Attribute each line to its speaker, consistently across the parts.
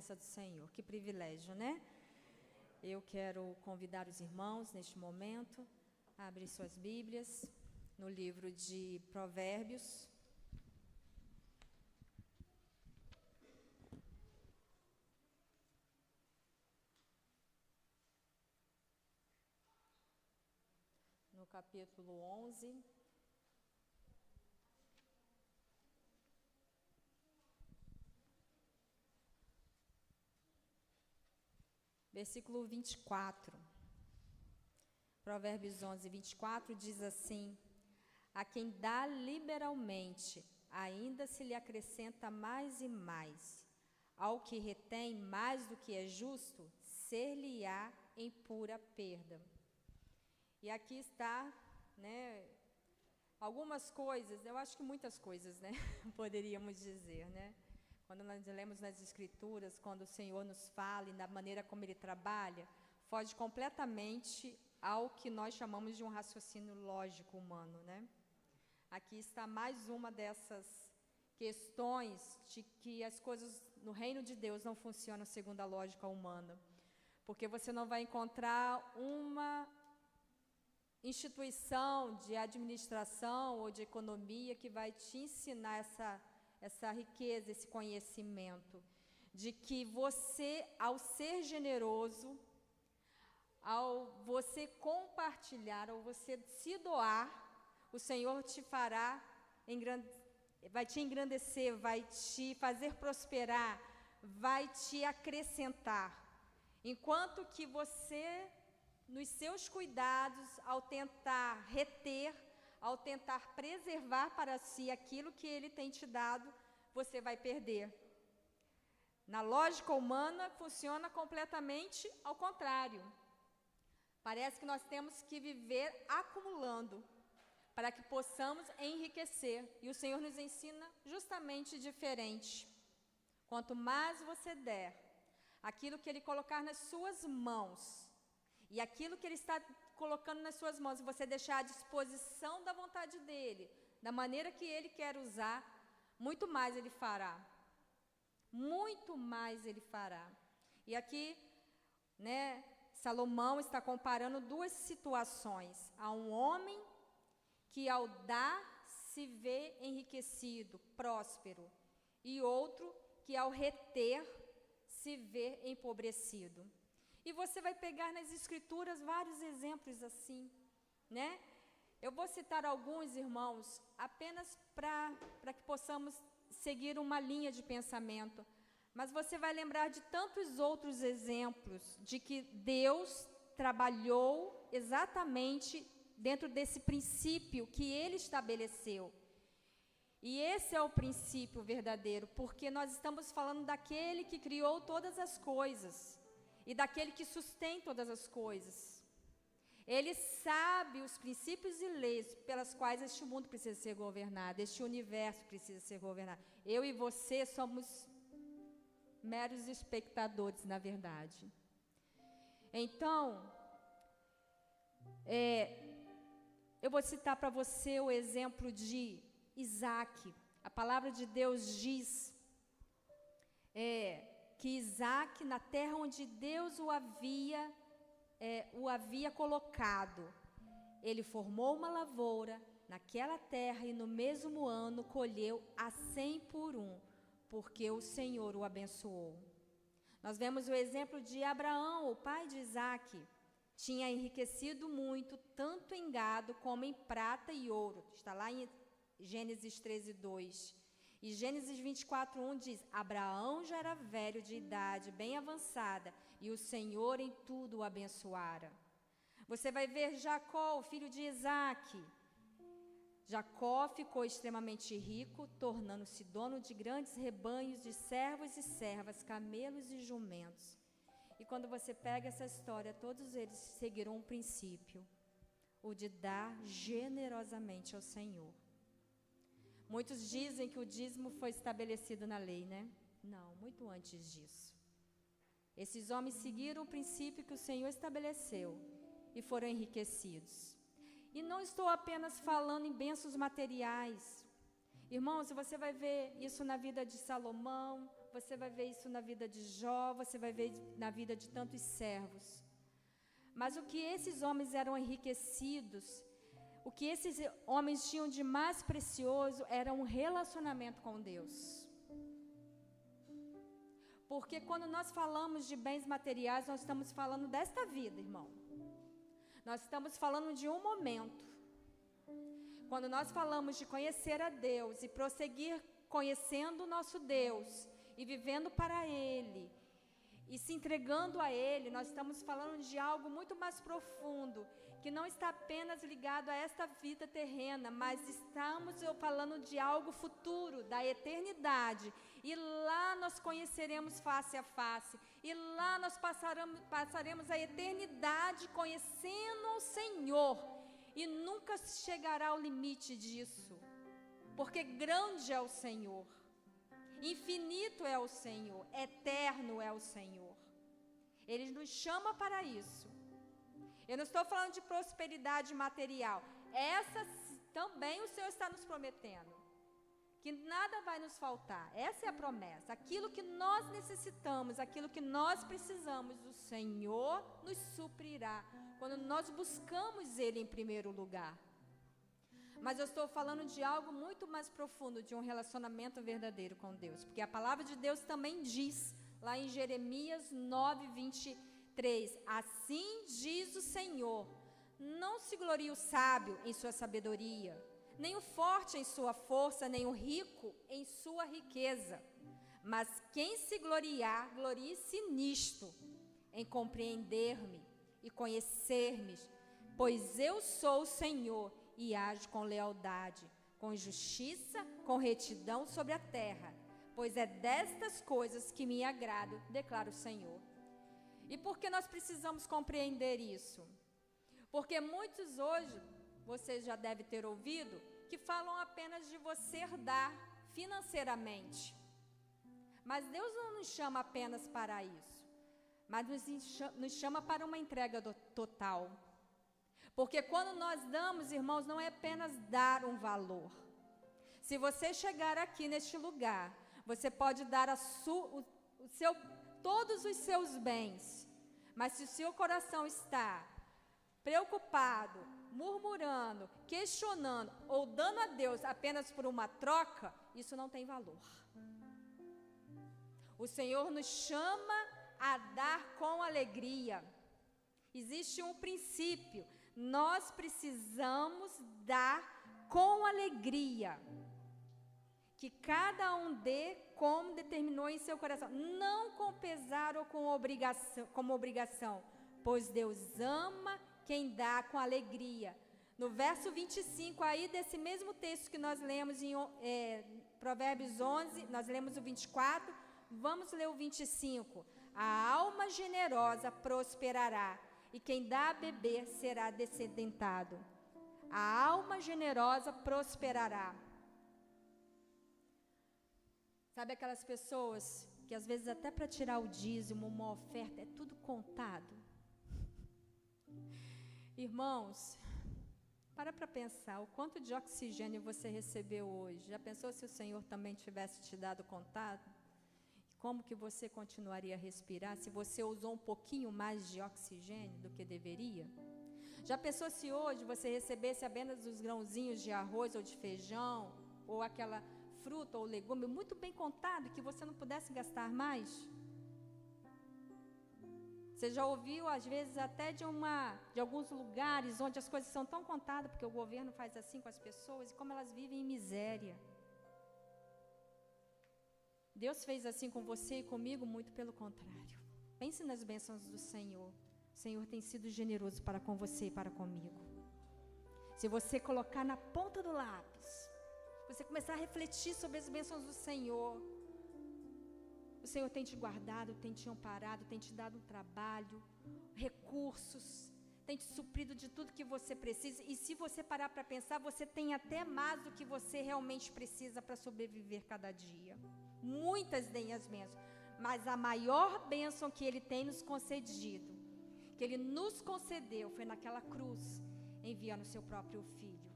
Speaker 1: presença do Senhor. Que privilégio, né? Eu quero convidar os irmãos, neste momento, a abrir suas Bíblias no livro de Provérbios. No capítulo 11. Versículo 24. Provérbios 11, 24 diz assim: a quem dá liberalmente, ainda se lhe acrescenta mais e mais. Ao que retém mais do que é justo, ser-lhe-á em pura perda. E aqui está, né, algumas coisas, eu acho que muitas coisas, né, poderíamos dizer, né? Quando nós lemos nas Escrituras, quando o Senhor nos fala e da maneira como Ele trabalha, foge completamente ao que nós chamamos de um raciocínio lógico humano, né? Aqui está mais uma dessas questões de que as coisas no reino de Deus não funcionam segundo a lógica humana, porque você não vai encontrar uma instituição de administração ou de economia que vai te ensinar essa riqueza, esse conhecimento, de que você, ao ser generoso, ao você compartilhar, ao você se doar, o Senhor te fará, vai te engrandecer, vai te fazer prosperar, vai te acrescentar. Enquanto que você, nos seus cuidados, ao tentar reter, ao tentar preservar para si aquilo que Ele tem te dado, você vai perder. Na lógica humana, funciona completamente ao contrário. Parece que nós temos que viver acumulando, para que possamos enriquecer. E o Senhor nos ensina justamente diferente. Quanto mais você der, aquilo que Ele colocar nas suas mãos, e aquilo que Ele está colocando nas suas mãos, e você deixar à disposição da vontade dEle, da maneira que Ele quer usar, muito mais Ele fará. Muito mais Ele fará. E aqui, né, Salomão está comparando duas situações. Há um homem que ao dar se vê enriquecido, próspero, e outro que ao reter se vê empobrecido. E você vai pegar nas Escrituras vários exemplos assim, né? Eu vou citar alguns, irmãos, apenas para que possamos seguir uma linha de pensamento. Mas você vai lembrar de tantos outros exemplos de que Deus trabalhou exatamente dentro desse princípio que Ele estabeleceu. E esse é o princípio verdadeiro, porque nós estamos falando daquele que criou todas as coisas e daquele que sustém todas as coisas. Ele sabe os princípios e leis pelas quais este mundo precisa ser governado, este universo precisa ser governado. Eu e você somos meros espectadores, na verdade. Então, eu vou citar para você o exemplo de Isaac. A palavra de Deus diz que Isaac, na terra onde Deus o havia colocado, ele formou uma lavoura naquela terra e no mesmo ano colheu a 100 por 1, porque o Senhor o abençoou. Nós vemos o exemplo de Abraão, o pai de Isaac. Tinha enriquecido muito, tanto em gado como em prata e ouro. Está lá em Gênesis 13, 2. E Gênesis 24, 1 diz: Abraão já era velho de idade, bem avançada, e o Senhor em tudo o abençoara. Você vai ver Jacó, o filho de Isaac. Jacó ficou extremamente rico, tornando-se dono de grandes rebanhos de servos e servas, camelos e jumentos. E quando você pega essa história, todos eles seguiram um princípio, o de dar generosamente ao Senhor. Muitos dizem que o dízimo foi estabelecido na lei, né? Não, muito antes disso. Esses homens seguiram o princípio que o Senhor estabeleceu e foram enriquecidos. E não estou apenas falando em bênçãos materiais. Irmãos, você vai ver isso na vida de Salomão, você vai ver isso na vida de Jó, você vai ver na vida de tantos servos. Mas o que esses homens eram enriquecidos, o que esses homens tinham de mais precioso era um relacionamento com Deus. Porque quando nós falamos de bens materiais, nós estamos falando desta vida, irmão. Nós estamos falando de um momento. Quando nós falamos de conhecer a Deus e prosseguir conhecendo o nosso Deus e vivendo para Ele e se entregando a Ele, nós estamos falando de algo muito mais profundo, que não está apenas ligado a esta vida terrena, mas estamos falando de algo futuro, da eternidade. E lá nós conheceremos face a face, e lá nós passaremos a eternidade conhecendo o Senhor, e nunca chegará ao limite disso, porque grande é o Senhor, infinito é o Senhor, eterno é o Senhor. Ele nos chama para isso. Eu não estou falando de prosperidade material, essa também o Senhor está nos prometendo, que nada vai nos faltar. Essa é a promessa. Aquilo que nós necessitamos, aquilo que nós precisamos, o Senhor nos suprirá, quando nós buscamos Ele em primeiro lugar. Mas eu estou falando de algo muito mais profundo, de um relacionamento verdadeiro com Deus, porque a palavra de Deus também diz, lá em Jeremias 9:23, assim diz o Senhor, não se glorie o sábio em sua sabedoria, nem o forte em sua força, nem o rico em sua riqueza. Mas quem se gloriar, glorie-se nisto, em compreender-me e conhecer-me, pois eu sou o Senhor e ajo com lealdade, com justiça, com retidão sobre a terra, pois é destas coisas que me agrado, declara o Senhor. E por que nós precisamos compreender isso? Porque muitos hoje, você já deve ter ouvido, que falam apenas de você dar financeiramente. Mas Deus não nos chama apenas para isso, mas nos chama para uma entrega total. Porque quando nós damos, irmãos, não é apenas dar um valor. Se você chegar aqui neste lugar, você pode dar todos os seus bens, mas se o seu coração está preocupado, murmurando, questionando ou dando a Deus apenas por uma troca, isso não tem valor. O Senhor nos chama a dar com alegria. Existe um princípio, nós precisamos dar com alegria. Que cada um dê como determinou em seu coração, não com pesar ou como obrigação, pois Deus ama quem dá com alegria. No verso 25, aí desse mesmo texto que nós lemos em Provérbios 11, nós lemos o 24, vamos ler o 25. A alma generosa prosperará, e quem dá a beber será descendentado. A alma generosa prosperará. Sabe aquelas pessoas que às vezes até para tirar o dízimo, uma oferta, é tudo contado? Irmãos, para pensar o quanto de oxigênio você recebeu hoje. Já pensou se o Senhor também tivesse te dado contado? Como que você continuaria a respirar se você usou um pouquinho mais de oxigênio do que deveria? Já pensou se hoje você recebesse apenas os grãozinhos de arroz ou de feijão, ou aquela fruta ou legume muito bem contado, que você não pudesse gastar mais? Você já ouviu, às vezes, até de alguns lugares onde as coisas são tão contadas, porque o governo faz assim com as pessoas, e como elas vivem em miséria. Deus fez assim com você e comigo? Muito pelo contrário. Pense nas bênçãos do Senhor. O Senhor tem sido generoso para com você e para comigo. Se você colocar na ponta do lápis, você começar a refletir sobre as bênçãos do Senhor, o Senhor tem te guardado, tem te amparado, tem te dado um trabalho, recursos, tem te suprido de tudo que você precisa. E se você parar para pensar, você tem até mais do que você realmente precisa para sobreviver cada dia. Muitas têm as bênçãos, mas a maior bênção que Ele tem nos concedido, que Ele nos concedeu, foi naquela cruz, enviando o seu próprio Filho.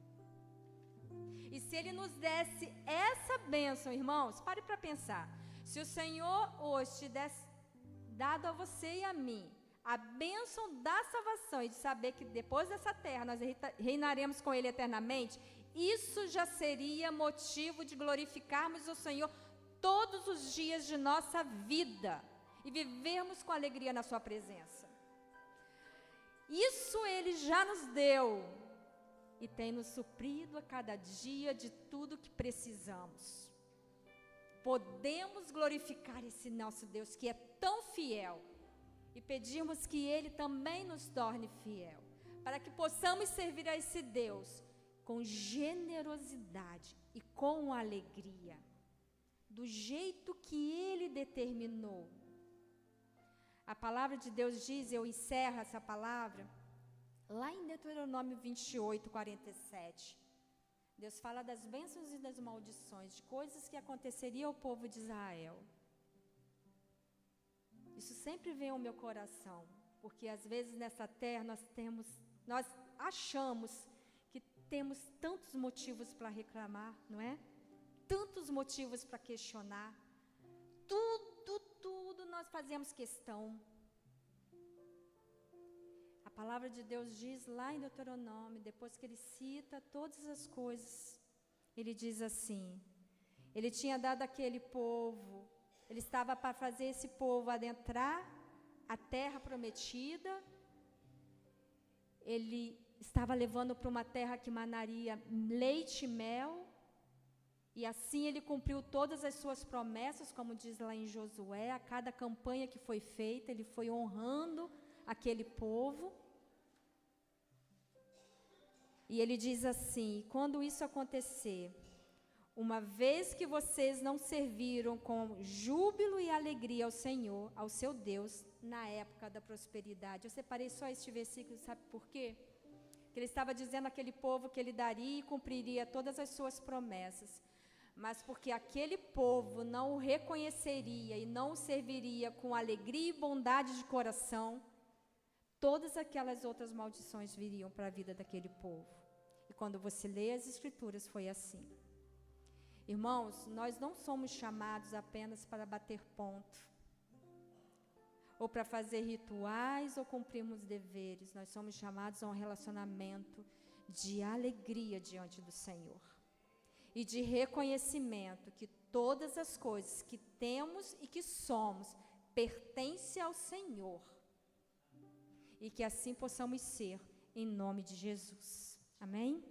Speaker 1: E se Ele nos desse essa bênção, irmãos, pare para pensar. Se o Senhor hoje te desse dado a você e a mim a bênção da salvação e de saber que depois dessa terra nós reinaremos com Ele eternamente, isso já seria motivo de glorificarmos o Senhor todos os dias de nossa vida e vivermos com alegria na sua presença. Isso Ele já nos deu e tem nos suprido a cada dia de tudo que precisamos. Podemos glorificar esse nosso Deus que é tão fiel e pedimos que Ele também nos torne fiel, para que possamos servir a esse Deus com generosidade e com alegria, do jeito que Ele determinou. A palavra de Deus diz, eu encerro essa palavra, lá em Deuteronômio 28, 47. Deus fala das bênçãos e das maldições, de coisas que aconteceriam ao povo de Israel. Isso sempre vem ao meu coração, porque às vezes nessa terra nós achamos que temos tantos motivos para reclamar, não é? Tantos motivos para questionar. Tudo nós fazemos questão. A palavra de Deus diz lá em Deuteronômio, depois que ele cita todas as coisas, ele diz assim, ele tinha dado aquele povo, ele estava para fazer esse povo adentrar a terra prometida, ele estava levando para uma terra que manaria leite e mel, e assim ele cumpriu todas as suas promessas, como diz lá em Josué, a cada campanha que foi feita, ele foi honrando aquele povo. E ele diz assim, quando isso acontecer, uma vez que vocês não serviram com júbilo e alegria ao Senhor, ao seu Deus, na época da prosperidade. Eu separei só este versículo, sabe por quê? Que ele estava dizendo àquele povo que ele daria e cumpriria todas as suas promessas. Mas porque aquele povo não o reconheceria e não o serviria com alegria e bondade de coração, todas aquelas outras maldições viriam para a vida daquele povo. E quando você lê as Escrituras, foi assim. Irmãos, nós não somos chamados apenas para bater ponto, ou para fazer rituais, ou cumprirmos deveres. Nós somos chamados a um relacionamento de alegria diante do Senhor. E de reconhecimento que todas as coisas que temos e que somos pertencem ao Senhor. E que assim possamos ser, em nome de Jesus. Amém?